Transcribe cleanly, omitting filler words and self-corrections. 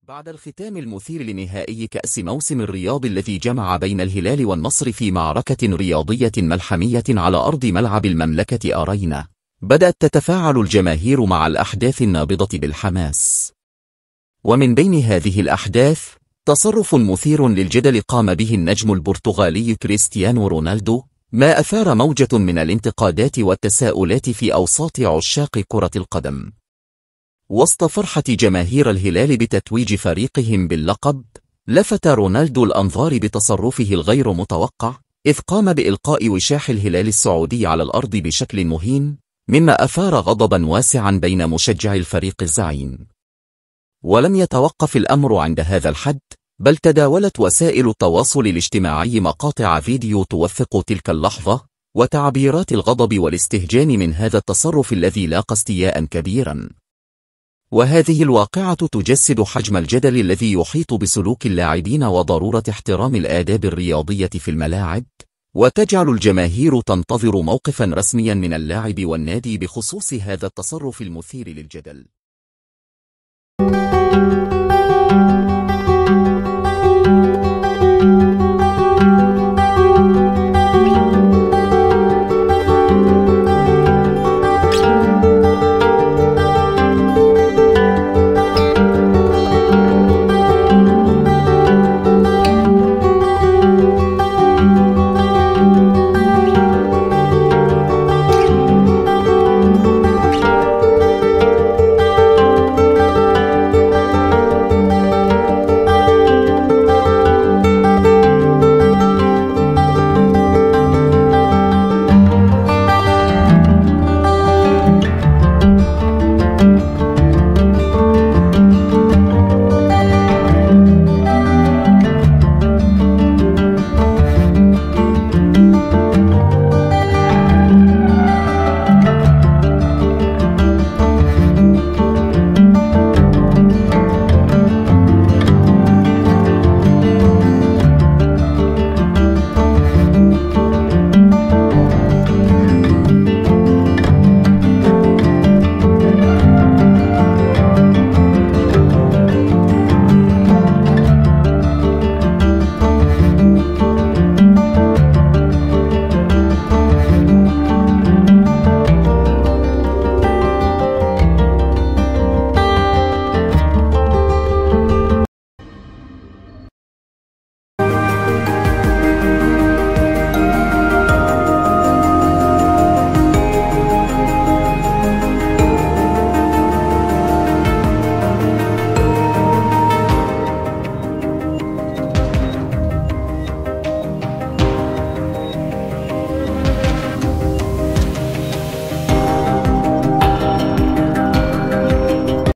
بعد الختام المثير لنهائي كأس موسم الرياض الذي جمع بين الهلال والنصر في معركة رياضية ملحمية على أرض ملعب المملكة أرينا، بدأت تتفاعل الجماهير مع الأحداث النابضة بالحماس. ومن بين هذه الأحداث تصرف مثير للجدل قام به النجم البرتغالي كريستيانو رونالدو، ما أثار موجة من الانتقادات والتساؤلات في أوساط عشاق كرة القدم. وسط فرحة جماهير الهلال بتتويج فريقهم باللقب، لفت رونالدو الأنظار بتصرفه الغير متوقع، إذ قام بإلقاء وشاح الهلال السعودي على الأرض بشكل مهين، مما أثار غضبا واسعا بين مشجعي الفريق الزعيم. ولم يتوقف الأمر عند هذا الحد، بل تداولت وسائل التواصل الاجتماعي مقاطع فيديو توثق تلك اللحظة وتعبيرات الغضب والاستهجان من هذا التصرف الذي لاقى استياء كبيرا. وهذه الواقعة تجسد حجم الجدل الذي يحيط بسلوك اللاعبين وضرورة احترام الآداب الرياضية في الملاعب، وتجعل الجماهير تنتظر موقفا رسميا من اللاعب والنادي بخصوص هذا التصرف المثير للجدل.